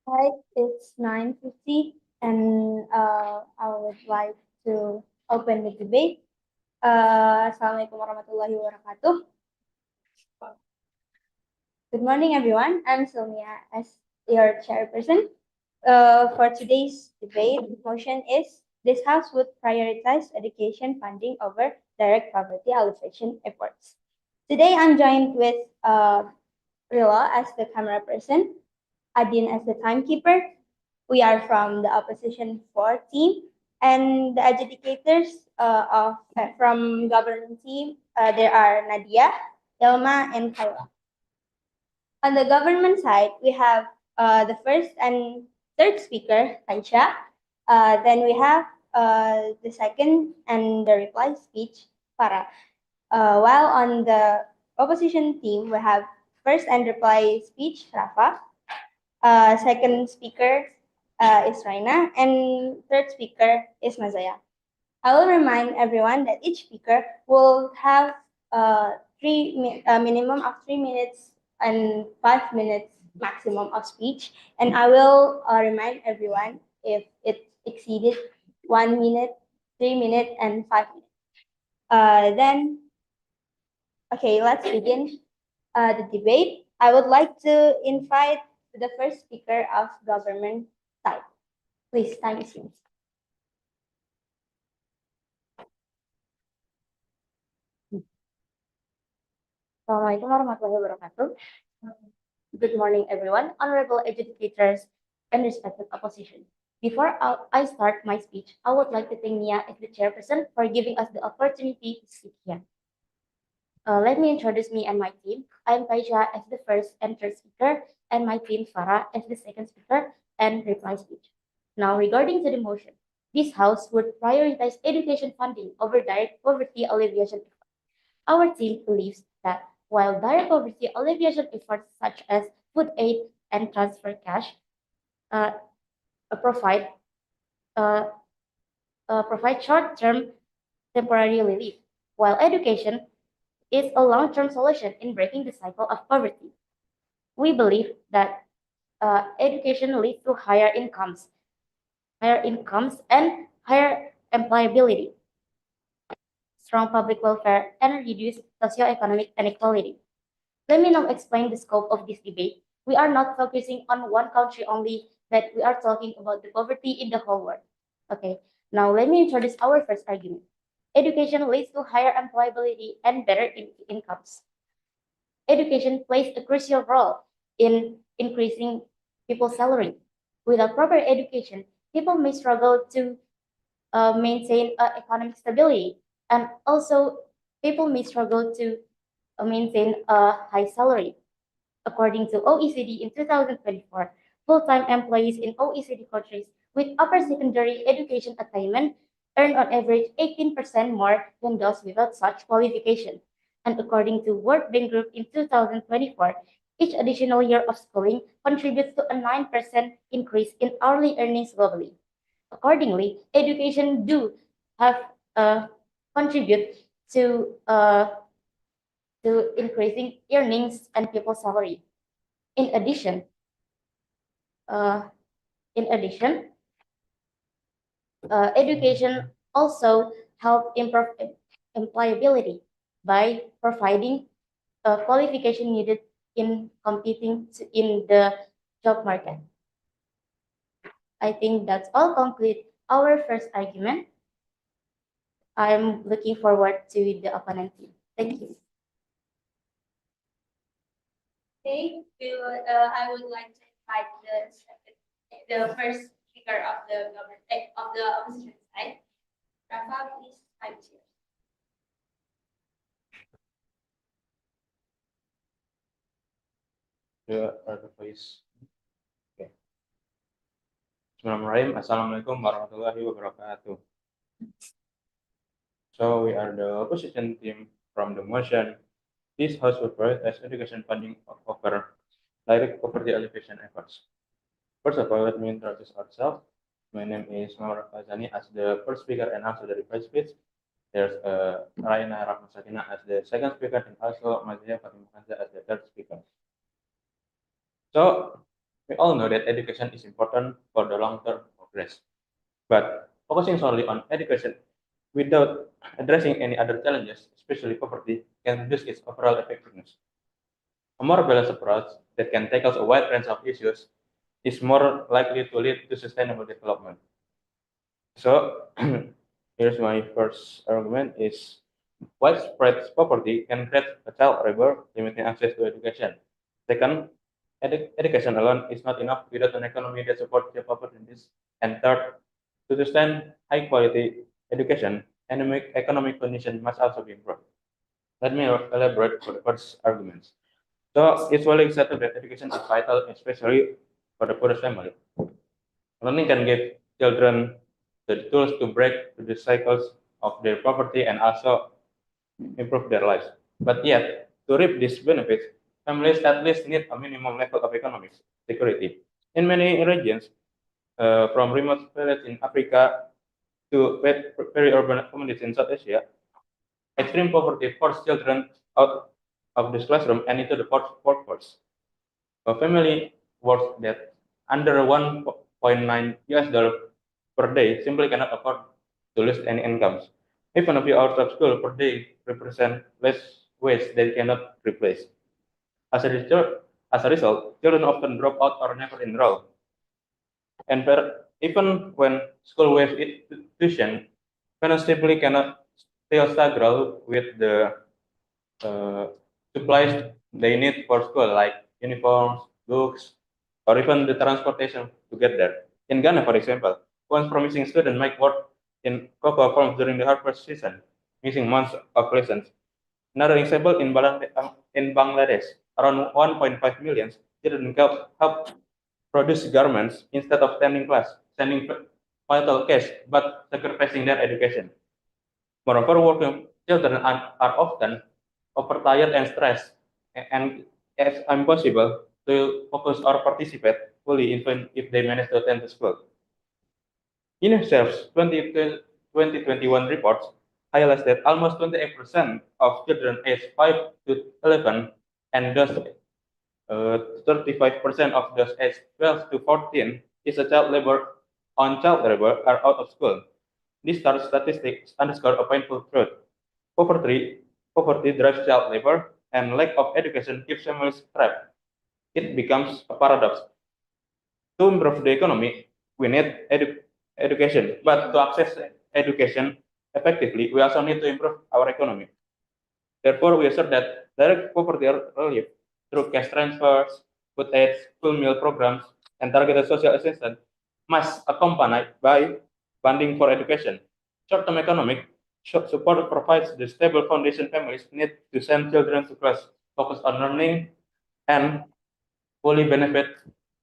Right, it's 9:50, and I would like to open the debate. Assalamualaikum warahmatullahi wabarakatuh. Good morning, everyone. I'm Sylvia as your chairperson. For today's debate, the motion is this House would prioritize education funding over direct poverty alleviation efforts. Today, I'm joined with Rila as the camera person, Adin as the timekeeper. We are from the opposition 4 team, and the adjudicators from government team. There are Nadia, Ilma, and Kayla. On the government side, we have the first and third speaker, Taisha. Then we have the second and the reply speech, Farah. While on the opposition team, we have first and reply speech, Rafa. Second speaker is Raina, and third speaker is Mazaya. I will remind everyone that each speaker will have minimum of 3 minutes and 5 minutes maximum of speech, and I will remind everyone if it exceeded 1 minute, 3 minutes, and 5 minutes. Then, okay, let's begin the debate. I would like to invite the first speaker of government side. Please, time is yours. Assalamualaikum warahmatullahi wabarakatuh. Good morning, everyone, honorable educators, and respected opposition. Before I start my speech, I would like to thank Nia as the chairperson for giving us the opportunity to speak here. Let me introduce me and my team. I'm Taisha as the first and third speaker, and my team Farah as the second speaker and reply speech. Now, regarding to the motion, this House would prioritize education funding over direct poverty alleviation. Our team believes that while direct poverty alleviation efforts such as food aid and transfer cash uh, provide uh, provide short-term temporary relief, while education is a long-term solution in breaking the cycle of poverty. We believe that education leads to higher incomes and higher employability, strong public welfare, and reduced socioeconomic inequality. Let me now explain the scope of this debate. We are not focusing on one country only, but we are talking about the poverty in the whole world. Okay, now let me introduce our first argument. Education leads to higher employability and better incomes. Education plays a crucial role in increasing people's salary. Without proper education, people may struggle to maintain economic stability, and also people may struggle to maintain a high salary. According to OECD in 2024, full-time employees in OECD countries with upper secondary education attainment earn on average 18% more than those without such qualification. And according to World Bank Group in 2024, each additional year of schooling contributes to a 9% increase in hourly earnings globally. Accordingly, education do have contribute to increasing earnings and people's salary. In addition, uh, in addition, education also help improve employability by providing a qualification needed in competing in the job market. I think that's all conclude our first argument. I'm looking forward to the opponent team. Thank you. Okay, I would like to invite the first speaker of the government of the opposition side. Rafa, please, I'm here. The other place. Okay. Bismillahirrahmanirrahim. Assalamualaikum warahmatullahi wabarakatuh. So we are the opposition team from the motion. This House will prioritize education funding over direct poverty alleviation efforts. First of all, let me introduce ourselves. My name is Muhammad Fazani as the first speaker and also the reply speech. There's Raina Rahmasatina as the second speaker and also Mazia Fatimah Hamzah as the third speaker. So We all know that education is important for the long-term progress, but focusing solely on education without addressing any other challenges, especially poverty, can reduce its overall effectiveness. A more balanced approach that can tackle a wide range of issues is more likely to lead to sustainable development. So, here's my first argument is widespread poverty can create a child labor, limiting access to education. Second, education alone is not enough without an economy that supports job opportunities. And third, to sustain high quality education, economic conditions must also be improved. Let me elaborate for the first arguments. So, it's well accepted that education is vital, especially for the poorest family. Learning can give children the tools to break the cycles of their poverty and also improve their lives. But yet, to reap these benefits, families at least need a minimum level of economic security. In many regions, from remote villages in Africa to very urban communities in South Asia, extreme poverty forces children out of this classroom and into the workforce. A family works that under 1.9 US dollar per day simply cannot afford to lose any incomes. Even a few hours of school per day represent less waste they cannot replace. As a result, children often drop out or never enroll. And even when school waives tuition, parents simply cannot still struggle with the uh, supplies they need for school, like uniforms, books, or even the transportation to get there. In Ghana, for example, one promising student might work in cocoa farms during the harvest season, missing months of lessons. Another example in Bangladesh, around 1.5 million children help produce garments instead of standing class, sending vital cash, but sacrificing their education. Moreover, working children are often overtired and stressed, and it's impossible to focus or participate fully even if they manage to attend the school. UNICEF's 2021 reports highlights that almost 28% of children aged 5 to 11 and thus 35% of those aged 12 to 14 is a child labor are out of school. These statistics underscore a painful truth. Poverty, poverty drives child labor, and lack of education keeps families trapped. It becomes a paradox. To improve the economy, we need education, but to access education effectively, we also need to improve our economy. Therefore, we assert that direct poverty relief through cash transfers, food aids, full meal programs, and targeted social assistance must accompanied by funding for education. Short-term economic support provides the stable foundation families need to send children to class, focus on learning, and fully benefit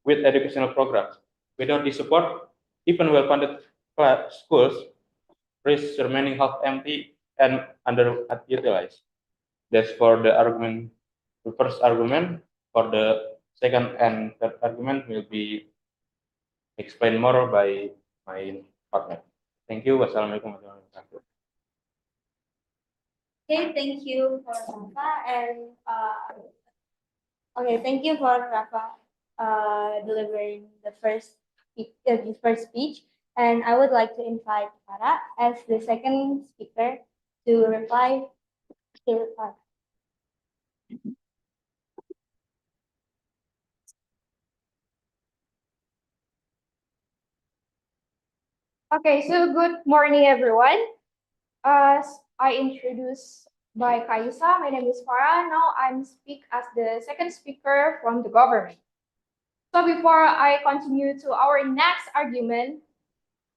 with educational programs. Without this support, even well-funded schools risk remaining half empty and underutilized. That's for the argument, the first argument. For the second and third argument will be explained more by my partner. Thank you. Wassalamualaikum warahmatullahi wabarakatuh. Okay, thank you for Rafa and okay, thank you for Rafa delivering the first speech. And I would like to invite Farah as the second speaker to reply to Farah. Okay, so good morning, everyone. As I introduced by Kaisa, my name is Farah. Now I'm speak as the second speaker from the government. So before I continue to our next argument,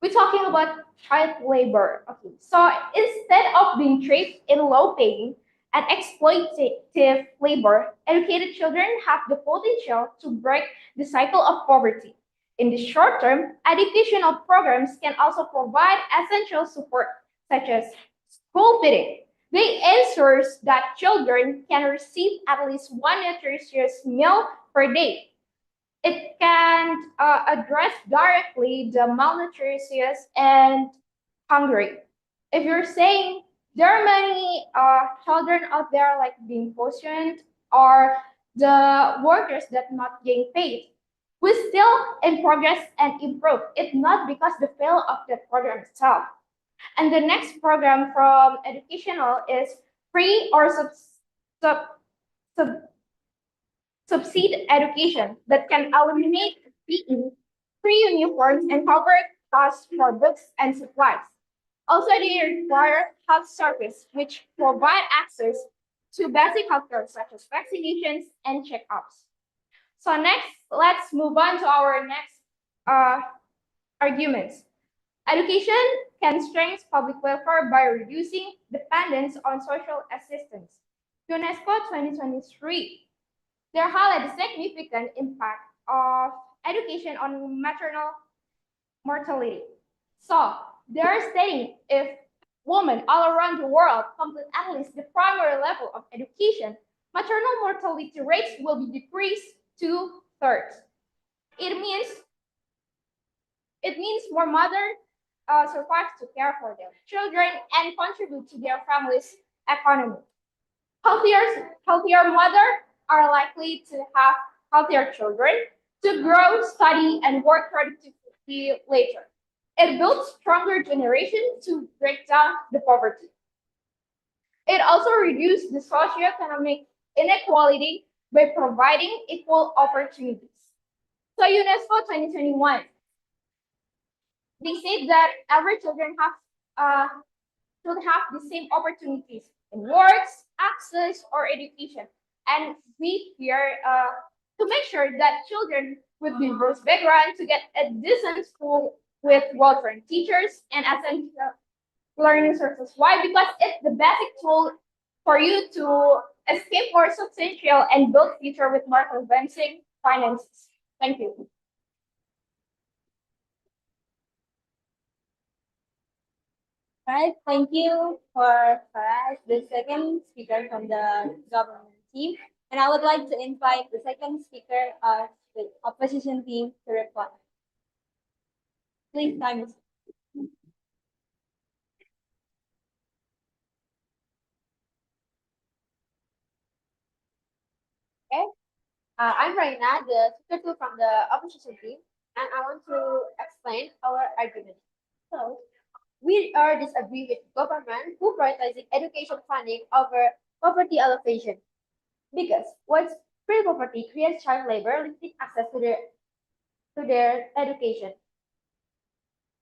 we're talking about child labor. Okay, so instead of being trapped in low-paying and exploitative labor, educated children have the potential to break the cycle of poverty. In the short term, educational programs can also provide essential support, such as school feeding. They ensures that children can receive at least one nutritious meal per day. It can address directly the malnutritious and hungry. If you're saying there are many children out there like being poisoned or the workers that not getting paid, We still in progress and improve. It's not because the fail of the program itself. And the next program from educational is free or sub, sub, subsidy education that can eliminate PE, free uniforms, and cover costs for books and supplies. Also, they require health service, which provide access to basic healthcare such as vaccinations and checkups. So next, let's move on to our next uh, arguments. Education can strengthen public welfare by reducing dependence on social assistance. UNESCO 2023, they highlight the significant impact of education on maternal mortality. So they are stating if women all around the world complete at least the primary level of education, maternal mortality rates will be decreased to thirds. It means more mothers survive to care for their children and contribute to their family's economy. Healthier mothers are likely to have healthier children to grow, study, and work productively later. It builds stronger generations to break down the poverty. It also reduces the socioeconomic inequality by providing equal opportunities. So UNESCO 2021, they said that every children should have the same opportunities in works, access, or education. And we here to make sure that children with diverse background to get a decent school with well-trained teachers and essential learning sources. Why? Because it's the basic tool for you to escape more substantial and build future with more convincing finances. Thank you. Right, thank you for Faraj, the second speaker from the government team. And I would like to invite the second speaker of the opposition team to reply. Please, time is. Okay. I'm Raina, the speaker two from the opposition team, and I want to explain our argument. So, we are disagree with government who prioritizing education funding over poverty alleviation because once free poverty creates child labor, limiting access to their education.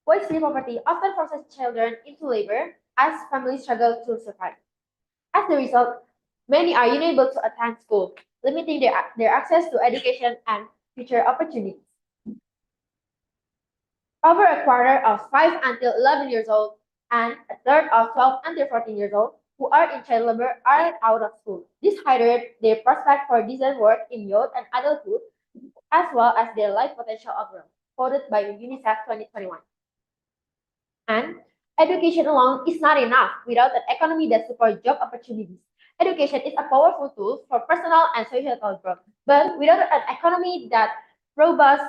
While free poverty often forces children into labor as families struggle to survive. As a result, many are unable to attend school, limiting their access to education and future opportunities. Over a quarter of 5 until 11 years old and a third of 12 until 14 years old who are in child labor are out of school. This hindered their prospect for decent work in youth and adulthood, as well as their life potential overall, quoted by UNICEF 2021. And education alone is not enough without an economy that supports job opportunities. Education is a powerful tool for personal and societal growth, but without an economy that robust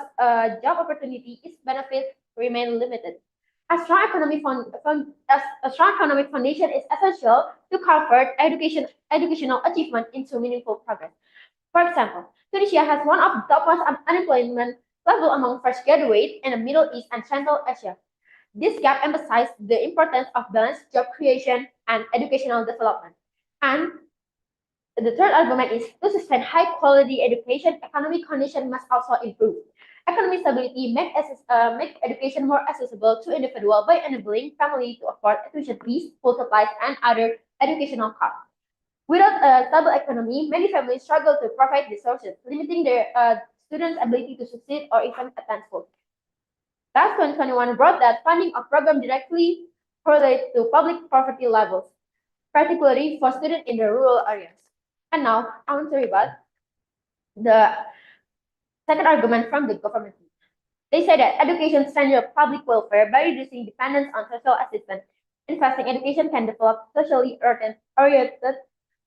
job opportunity, its benefits remain limited. A strong economic foundation is essential to convert educational achievement into meaningful progress. For example, Tunisia has one of the topmost unemployment level among fresh graduates in the Middle East and Central Asia. This gap emphasized the importance of balanced job creation and educational development. And the third argument is to sustain high quality education, economic conditions must also improve. Economic stability make education more accessible to individuals by enabling families to afford tuition fees, school supplies, and other educational costs. Without a stable economy, many families struggle to provide resources, limiting their students' ability to succeed or even attend school. Last 2021 brought that funding of program directly correlates to public poverty levels, particularly for students in the rural areas. And now I want to rebut the second argument from the government. They say that education strengthens public welfare by reducing dependence on social assistance. Investing in education can develop socially oriented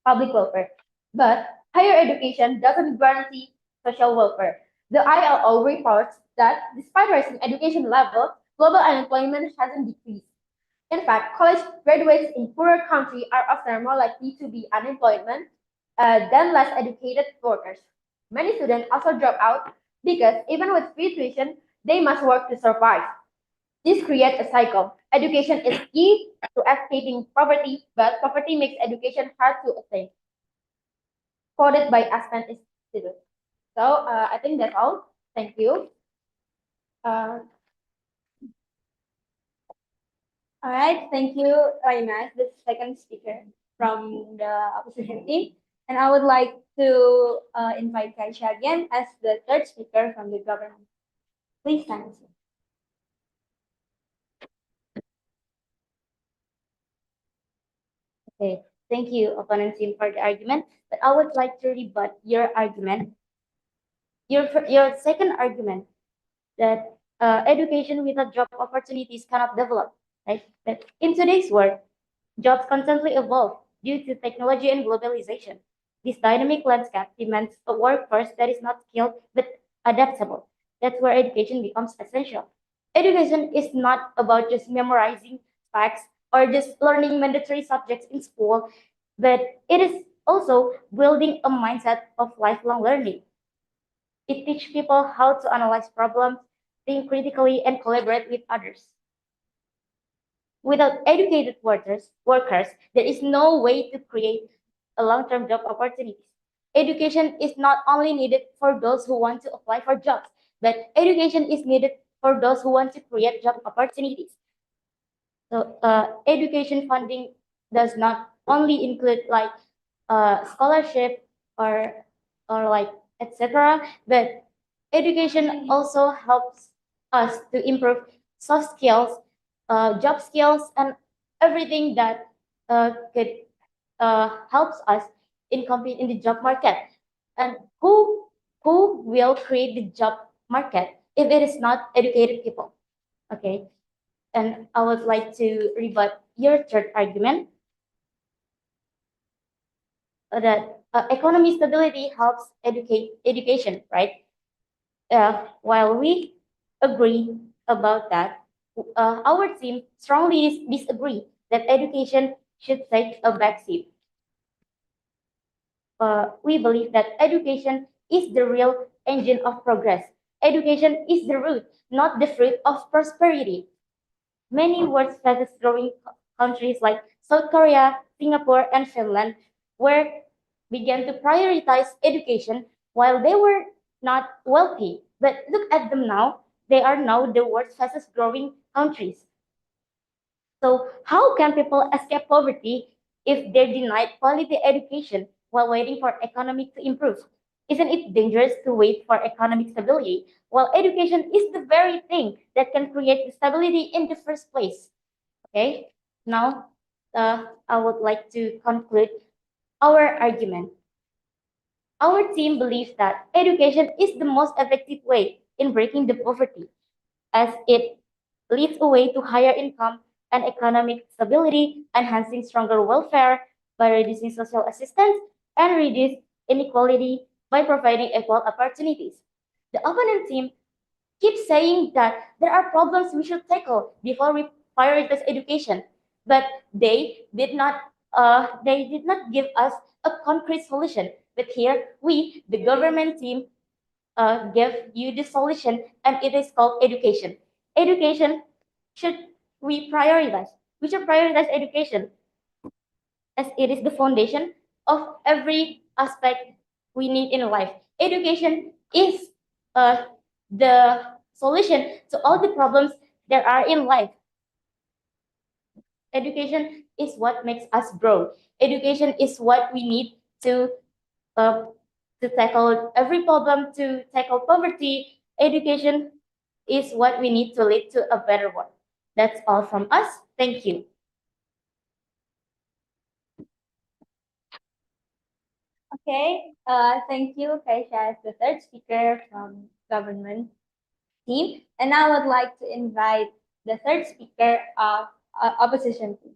public welfare. But higher education doesn't guarantee social welfare. The ILO reports that despite rising education level, global unemployment hasn't decreased. In fact, college graduates in poorer countries are often more likely to be unemployment than less educated workers. Many students also drop out Because even with free tuition, they must work to survive. This creates a cycle. Education is key to escaping poverty, but poverty makes education hard to attain. Quoted by Aspen Institute. So I think that's all. Thank you. Uh, All right, thank you very much, the second speaker from the opposition team. And I would like to invite Kaisha again as the third speaker from the government. Please stand. Okay, thank you, opponent team, for the argument. But I would like to rebut your argument, your second argument that education without job opportunities cannot develop, right? But in today's world, jobs constantly evolve due to technology and globalization. This dynamic landscape demands a workforce that is not skilled but adaptable. That's where education becomes essential. Education is not about just memorizing facts or just learning mandatory subjects in school, but it is also building a mindset of lifelong learning. It teaches people how to analyze problems, think critically, and collaborate with others. Without educated workers, there is no way to create a long-term job opportunities. Education is not only needed for those who want to apply for jobs, but education is needed for those who want to create job opportunities. So education funding does not only include like scholarship or like etc. But education also helps us to improve soft skills, job skills, and everything that could helps us in compete in the job market. And who will create the job market if it is not educated people? Okay, and I would like to rebut your third argument that economy stability helps education, right? While we agree about that, our team strongly disagree that education should take a backseat. We believe that education is the real engine of progress. Education is the root, not the fruit of prosperity. Many world fastest growing countries like South Korea, Singapore, and Finland were began to prioritize education while they were not wealthy. But look at them now. They are now the world's fastest growing countries. So how can people escape poverty if they're denied quality education while waiting for economic to improve? Isn't it dangerous to wait for economic stability while education is the very thing that can create stability in the first place? Okay, now I would like to conclude our argument. Our team believes that education is the most effective way in breaking the poverty, as it leads a way to higher income and economic stability, enhancing stronger welfare by reducing social assistance and reduce inequality by providing equal opportunities. The opponent team keeps saying that there are problems we should tackle before we prioritize education, but they did not give us a concrete solution. But here we, the government team, give you the solution, and it is called education. Education should we prioritize. We should prioritize education as it is the foundation of every aspect we need in life. Education is the solution to all the problems there are in life. Education is what makes us grow. Education is what we need uh, to tackle every problem, to tackle poverty. Education is what we need to lead to a better world. That's all from us. Thank you. Okay, thank you, Kaisha, as the third speaker from government team. And I would like to invite the third speaker of opposition team.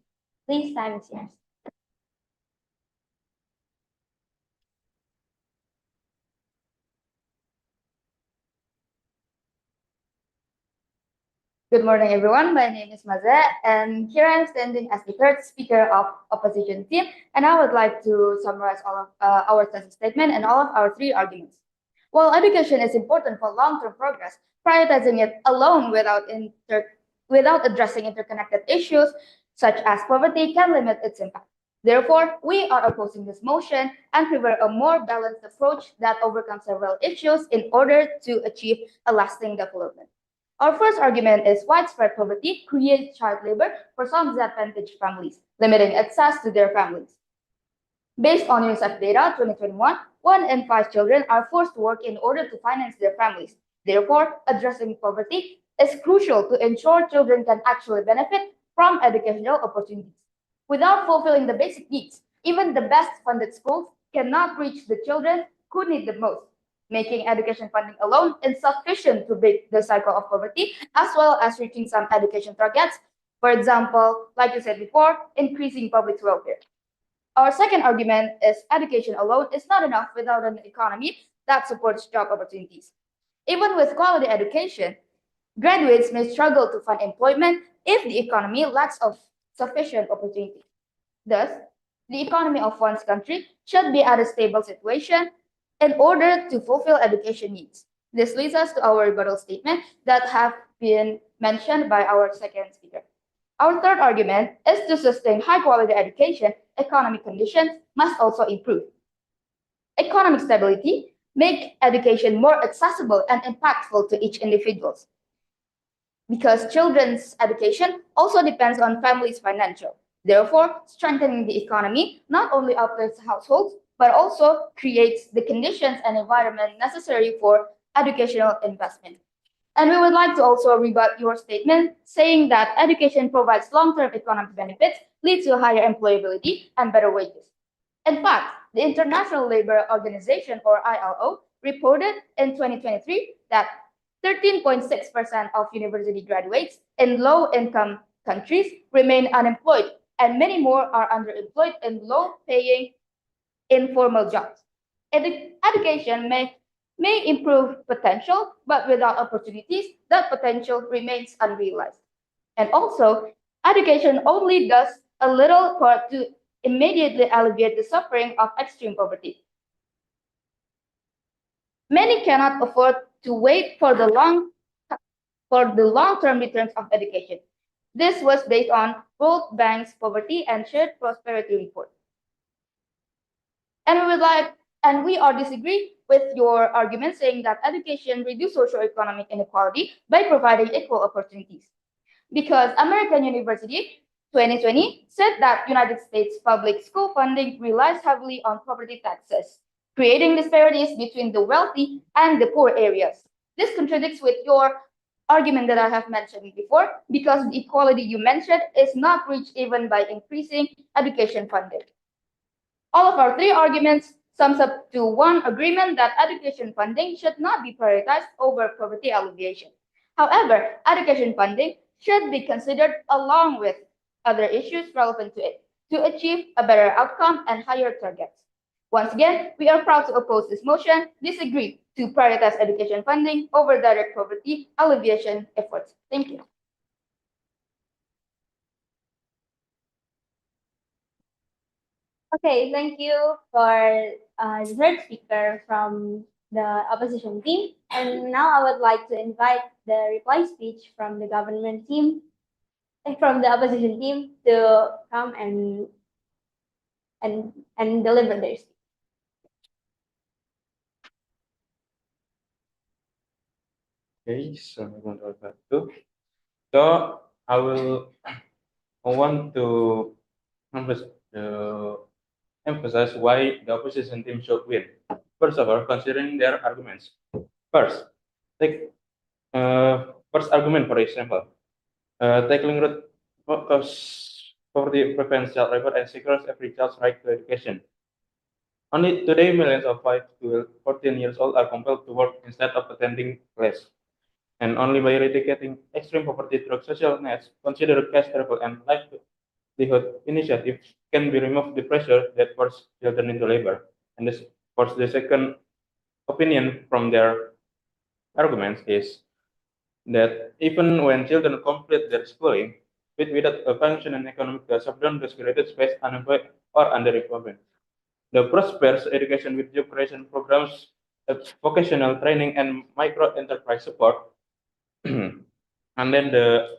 Please, time is yours. Good morning, everyone. My name is Maze, and here I am standing as the third speaker of opposition team, and I would like to summarize all of our thesis statement and all of our three arguments. While education is important for long-term progress, prioritizing it alone without addressing interconnected issues such as poverty can limit its impact. Therefore, we are opposing this motion and prefer a more balanced approach that overcomes several issues in order to achieve a lasting development. Our first argument is widespread poverty creates child labor for some disadvantaged families, limiting access to their families. Based on UNICEF data 2021, 1 in 5 children are forced to work in order to finance their families. Therefore, addressing poverty is crucial to ensure children can actually benefit from educational opportunities. Without fulfilling the basic needs, even the best funded schools cannot reach the children who need the most, making education funding alone insufficient to break the cycle of poverty, as well as reaching some education targets. For example, like you said before, increasing public welfare. Our second argument is education alone is not enough without an economy that supports job opportunities. Even with quality education, graduates may struggle to find employment if the economy lacks of sufficient opportunity. Thus, the economy of one's country should be at a stable situation in order to fulfill education needs. This leads us to our rebuttal statement that have been mentioned by our second speaker. Our third argument is to sustain high quality education, economic conditions must also improve. Economic stability make education more accessible and impactful to each individual because children's education also depends on families' financial. Therefore, strengthening the economy not only uplifts households, but also creates the conditions and environment necessary for educational investment. And we would like to also rebut your statement saying that education provides long-term economic benefits, leads to higher employability and better wages. In fact, the International Labour Organization, or ILO, reported in 2023 that 13.6% of university graduates in low-income countries remain unemployed, and many more are underemployed in low-paying informal jobs. Education may improve potential, but without opportunities, that potential remains unrealized. And also, education only does a little part to immediately alleviate the suffering of extreme poverty. Many cannot afford to wait for the long-term returns of education. This was based on World Bank's Poverty and Shared Prosperity Report. And we are disagree with your argument saying that education reduces socioeconomic inequality by providing equal opportunities. Because American University 2020 said that United States public school funding relies heavily on property taxes, creating disparities between the wealthy and the poor areas. This contradicts with your argument that I have mentioned before, because the equality you mentioned is not reached even by increasing education funding. All of our three arguments sums up to one agreement that education funding should not be prioritized over poverty alleviation. However, education funding should be considered along with other issues relevant to it to achieve a better outcome and higher targets. Once again, we are proud to oppose this motion, disagree to prioritize education funding over direct poverty alleviation efforts. Thank you. Okay, thank you for the third speaker from the opposition team. And now I would like to invite the reply speech from the government team, from the opposition team to come and deliver their speech. Okay, so So I want to emphasize why the opposition team should win. First of all, considering their arguments. First, take first argument for example. Tackling root cause poverty prevents child labor and secures every child's right to education. Only today, millions of 5 to 14 years old are compelled to work instead of attending class. And only by eradicating extreme poverty through social nets, consider cash travel and livelihood initiatives can be removed the pressure that force children into labor. And this, for the second opinion from their arguments is that even when children complete their schooling, without a functioning economic shutdown, those graduates face unemployed or underemployment. The prosperous education with job creation programs vocational training and micro enterprise support. And then the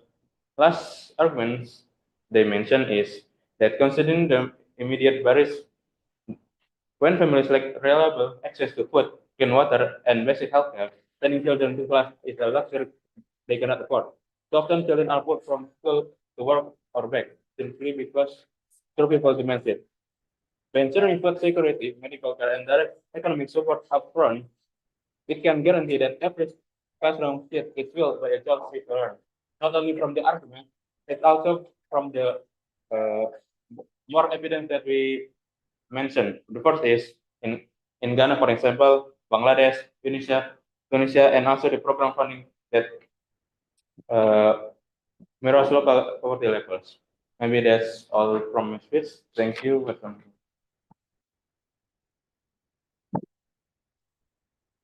last arguments they mention is that considering the immediate barriers, when families lack reliable access to food, clean water, and basic healthcare, sending children to class is a luxury they cannot afford. So often children are put from school to work or back simply because survival demands it. By ensuring food security, medical care, and direct economic support upfront, it can guarantee that every classroom seat is filled by a child free to learn. Not only from the argument, it's also from the uh, more evidence that we mentioned. The first is in Ghana, for example, Bangladesh, Tunisia, and also the program funding that mirrors local poverty levels. Maybe that's all from my speech. Thank you. Welcome.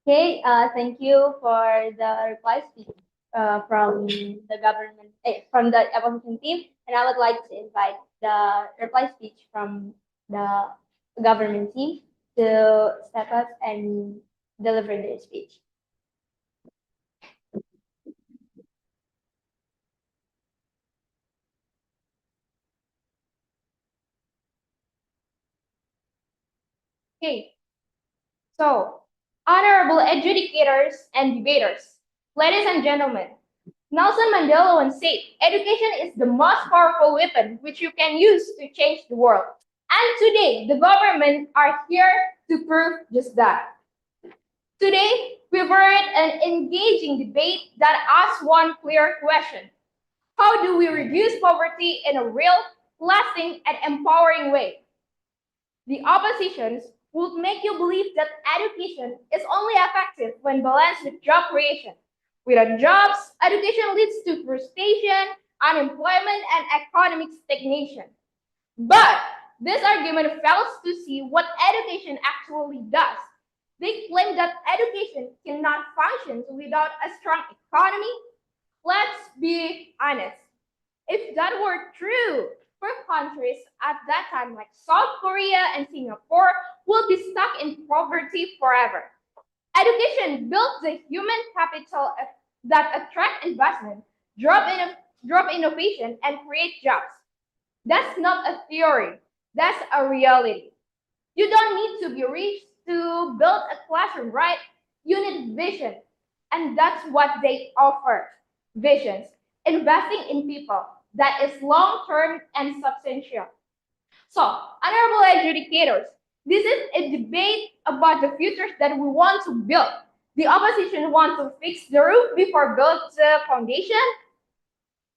Okay, thank you for the reply speech from the government, from the opposition team, and I would like to invite the reply speech from the government team to step up and deliver their speech. Okay. So, honorable adjudicators and debaters, ladies and gentlemen, Nelson Mandela once said, education is the most powerful weapon which you can use to change the world. And today, the government are here to prove just that. Today, we've heard an engaging debate that asks one clear question. How do we reduce poverty in a real, lasting, and empowering way? The oppositions would make you believe that education is only effective when balanced with job creation. Without jobs, education leads to frustration, unemployment, and economic stagnation. But this argument fails to see what education actually does. They claim that education cannot function without a strong economy. Let's be honest. If that were true, poor countries at that time, like South Korea and Singapore, will be stuck in poverty forever. Education builds the human capital that attract investment, drop innovation, and create jobs. That's not a theory. That's a reality. You don't need to be rich to build a classroom, right? You need vision. And that's what they offer. Visions. Investing in people that is long-term and substantial. So, honorable adjudicators, this is a debate about the futures that we want to build. The opposition want to fix the roof before build the foundation.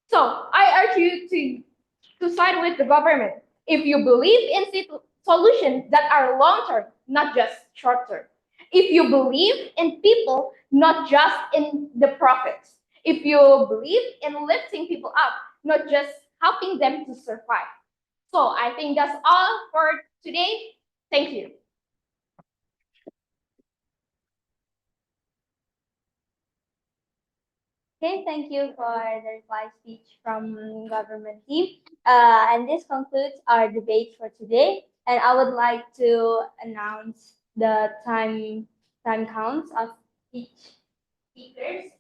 So, I urge you to side with the government if you believe in solutions that are long term, not just short term. If you believe in people, not just in the profits. If you believe in lifting people up, not just helping them to survive. So I think that's all for today. Thank you. Okay, thank you for the reply speech from government team. And this concludes our debate for today. And I would like to announce the time counts of each speakers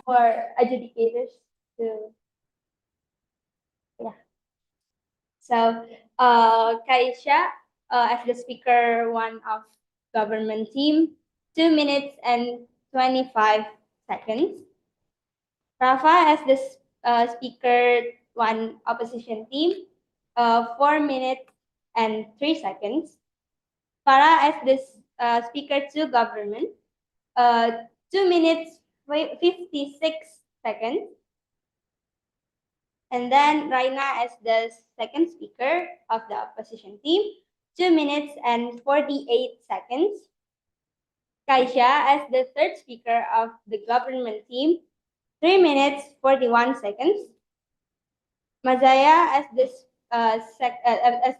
for adjudicators to So, Kaisha, as the speaker one of government team, 2 minutes and 25 seconds. Rafa as the speaker one opposition team, 4 minutes and 3 seconds. Farah as the speaker two government, 2 minutes 56 seconds. And then Raina as the second speaker of the opposition team, 2 minutes and 48 seconds. Kaisha as the third speaker of the government team, 3 minutes 41 seconds. Mazaya as as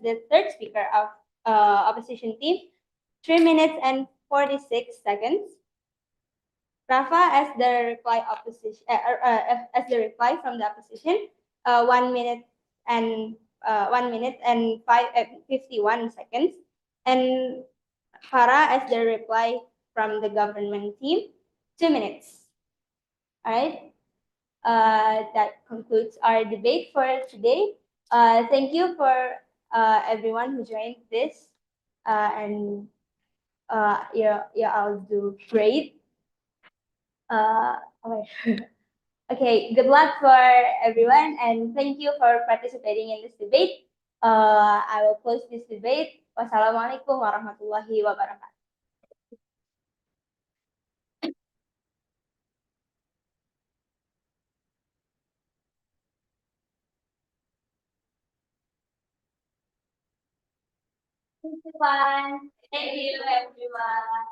the third speaker of opposition team, 3 minutes and 46 seconds. Rafa as the reply as the reply from the opposition, 1 minute and 1 minute and 51 seconds, and Hara as the reply from the government team. 2 minutes. All right. That concludes our debate for today. Thank you for everyone who joined this. And yeah, I'll do great. Okay. Okay, good luck for everyone, and thank you for participating in this debate. I will close this debate. Wassalamualaikum warahmatullahi wabarakatuh. Everyone, thank you, everyone.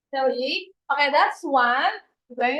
So, okay, that's one. Going